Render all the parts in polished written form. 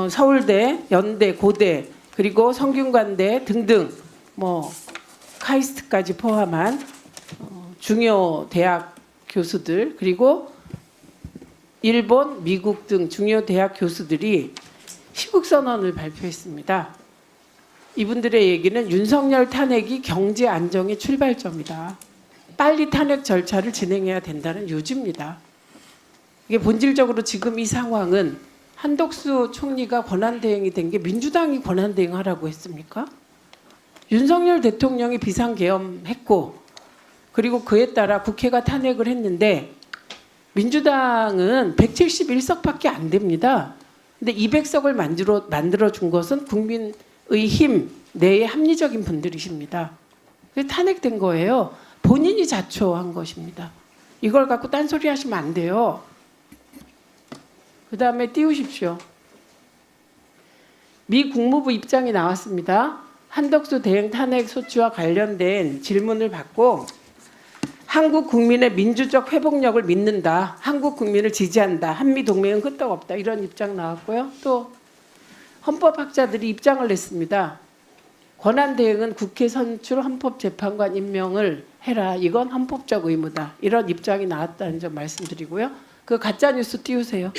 서울대, 연대, 고대, 그리고 성균관대 등등 카이스트까지 포함한 중요 대학 교수들, 그리고 일본, 미국 등 중요 대학 교수들이 시국선언을 발표했습니다. 이분들의 얘기는 윤석열 탄핵이 경제 안정의 출발점이다. 빨리 탄핵 절차를 진행해야 된다는 요지입니다. 이게 본질적으로 지금 이 상황은 한덕수 총리가 권한대행이 된 게 민주당이 권한대행하라고 했습니까? 윤석열 대통령이 비상계엄했고, 그리고 그에 따라 국회가 탄핵을 했는데 민주당은 171석밖에 안 됩니다. 근데 200석을 만들어 준 것은 국민의 힘 내의 합리적인 분들이십니다. 그래서 탄핵된 거예요. 본인이 자초한 것입니다. 이걸 갖고 딴소리 하시면 안 돼요. 그 다음에 띄우십시오. 미 국무부 입장이 나왔습니다. 한덕수 대행 탄핵 소추와 관련된 질문을 받고 한국 국민의 민주적 회복력을 믿는다. 한국 국민을 지지한다. 한미 동맹은 끄떡없다. 이런 입장 나왔고요. 또 헌법학자들이 입장을 냈습니다. 권한대행은 국회 선출 헌법재판관 임명을 해라. 이건 헌법적 의무다. 이런 입장이 나왔다는 점 말씀드리고요. 그 가짜뉴스 띄우세요.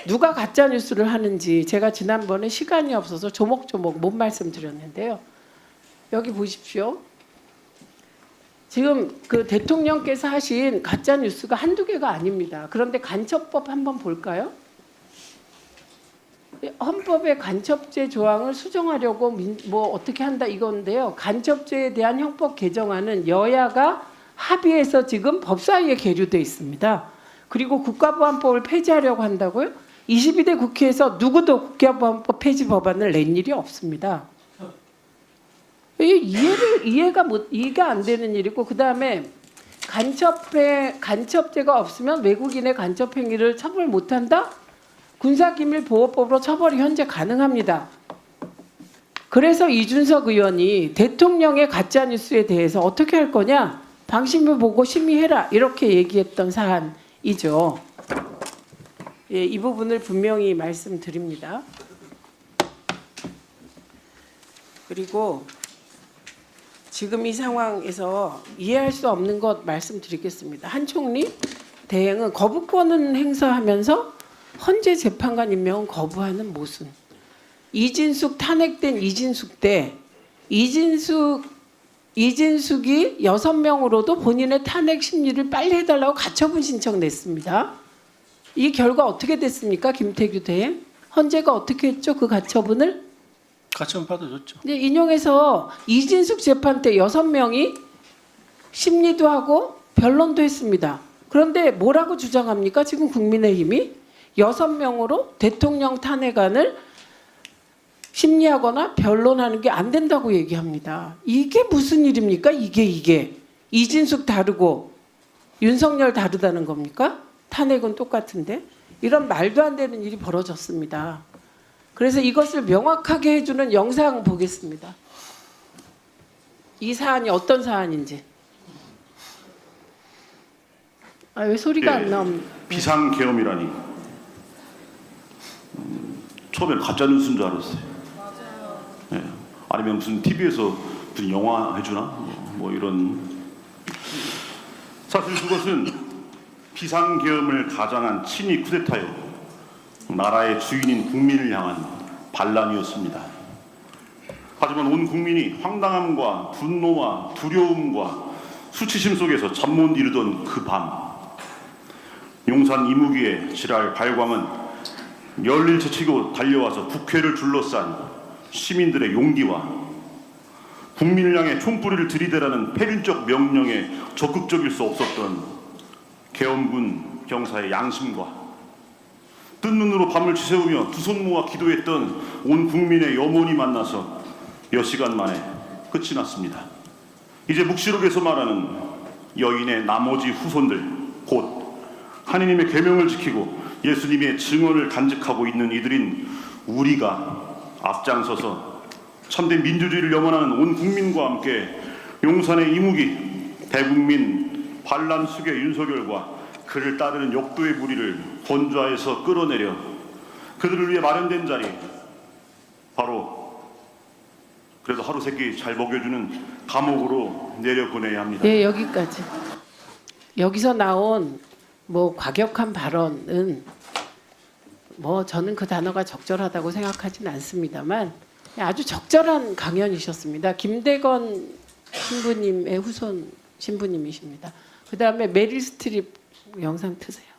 누가 가짜뉴스를 하는지 제가 지난번에 시간이 없어서 조목조목 못 말씀드렸는데요. 여기 보십시오. 지금 그 대통령께서 하신 가짜뉴스가 한두 개가 아닙니다. 그런데 간첩법 한번 볼까요? 헌법의 간첩죄 조항을 수정하려고 어떻게 한다 이건데요. 간첩죄에 대한 형법 개정안은 여야가 합의해서 지금 법사위에 계류돼 있습니다. 그리고 국가보안법을 폐지하려고 한다고요? 22대 국회에서 누구도 국가보안법 폐지 법안을 낸 일이 없습니다. 이해가 안 되는 일이고, 그 다음에 간첩죄가 없으면 외국인의 간첩 행위를 처벌 못한다? 군사기밀보호법으로 처벌이 현재 가능합니다. 그래서 이준석 의원이 대통령의 가짜뉴스에 대해서 어떻게 할 거냐? 방심을 보고 심의해라. 이렇게 얘기했던 사안이죠. 예, 이 부분을 분명히 말씀드립니다. 그리고 지금 이 상황에서 이해할 수 없는 것 말씀드리겠습니다. 한 총리 대행은 거부권은 행사하면서 헌재 재판관 임명은 거부하는 모순. 이진숙 탄핵된 이진숙 때 이진숙이 6명으로도 본인의 탄핵 심리를 빨리 해달라고 가처분 신청 냈습니다. 이 결과 어떻게 됐습니까? 김태규 대행. 헌재가 어떻게 했죠? 그 가처분을? 가처분 받아줬죠. 네, 인용해서 이진숙 재판 때 6명이 심리도 하고 변론도 했습니다. 그런데 뭐라고 주장합니까? 지금 국민의힘이 6명으로 대통령 탄핵안을 심리하거나 변론하는 게 안 된다고 얘기합니다. 이게 무슨 일입니까? 이게 이진숙 다르고 윤석열 다르다는 겁니까? 탄핵은 똑같은데. 이런 말도 안 되는 일이 벌어졌습니다. 그래서 이것을 명확하게 해주는 영상 보겠습니다. 이 사안이 어떤 사안인지. 왜 소리가 안 나옵니까? 비상계엄이라니. 처음에 가짜뉴스인 줄 알았어요. 맞아요. 예. 아니면 무슨 TV에서 무슨 영화 해주나? 이런. 사실 그것은 비상계엄을 가장한 친위 쿠데타요. 나라의 주인인 국민을 향한 반란이었습니다. 하지만 온 국민이 황당함과 분노와 두려움과 수치심 속에서 잠 못 이루던 그 밤, 용산 이무기의 지랄 발광은 열일제치고 달려와서 국회를 둘러싼 시민들의 용기와 국민을 향해 총뿌리를 들이대라는 패륜적 명령에 적극적일 수 없었던 계엄군 경사의 양심과 뜬 눈으로 밤을 지새우며 두 손 모아 기도했던 온 국민의 염원이 만나서 몇 시간 만에 끝이 났습니다. 이제 묵시록에서 말하는 여인의 나머지 후손들, 곧 하느님의 계명을 지키고 예수님의 증언을 간직하고 있는 이들인 우리가 앞장서서 참된 민주주의를 염원하는 온 국민과 함께 용산의 이무기, 대국민 반란 수괴 윤석열과 그를 따르는 역도의 무리를 권좌에서 끌어내려 그들을 위해 마련된 자리 바로 그래도 하루 세끼 잘 먹여주는 감옥으로 내려보내야 합니다. 네, 여기까지. 여기서 나온 뭐 과격한 발언은 뭐 저는 그 단어가 적절하다고 생각하지는 않습니다만 아주 적절한 강연이셨습니다. 김대건 신부님의 후손 신부님이십니다. 그다음에 메릴 스트립 영상 트세요.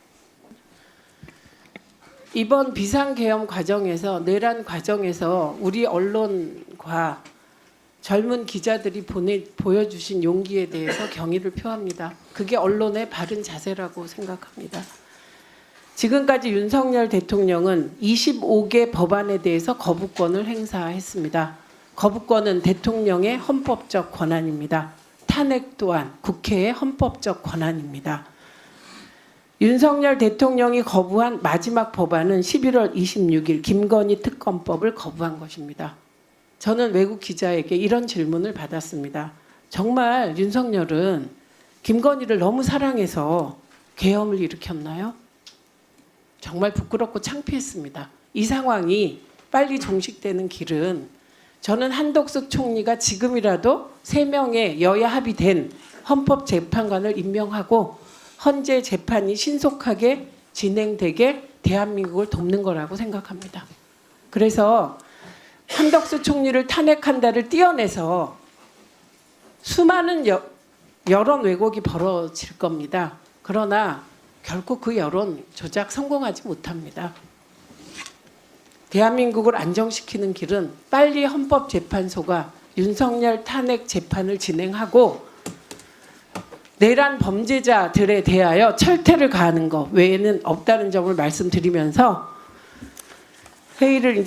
이번 비상계엄 과정에서 내란 과정에서 우리 언론과 젊은 기자들이 보여주신 용기에 대해서 경의를 표합니다. 그게 언론의 바른 자세라고 생각합니다. 지금까지 윤석열 대통령은 25개 법안에 대해서 거부권을 행사했습니다. 거부권은 대통령의 헌법적 권한입니다. 탄핵 또한 국회의 헌법적 권한입니다. 윤석열 대통령이 거부한 마지막 법안은 11월 26일 김건희 특검법을 거부한 것입니다. 저는 외국 기자에게 이런 질문을 받았습니다. 정말 윤석열은 김건희를 너무 사랑해서 계엄을 일으켰나요? 정말 부끄럽고 창피했습니다. 이 상황이 빨리 종식되는 길은 저는 한덕수 총리가 지금이라도 3명의 여야 합의된 헌법재판관을 임명하고 헌재 재판이 신속하게 진행되게 대한민국을 돕는 거라고 생각합니다. 그래서 한덕수 총리를 탄핵한다를 띄어내서 수많은 여론 왜곡이 벌어질 겁니다. 그러나 결코 그 여론 조작 성공하지 못합니다. 대한민국을 안정시키는 길은 빨리 헌법재판소가 윤석열 탄핵 재판을 진행하고 내란 범죄자들에 대하여 철퇴를 가하는 것 외에는 없다는 점을 말씀드리면서 회의를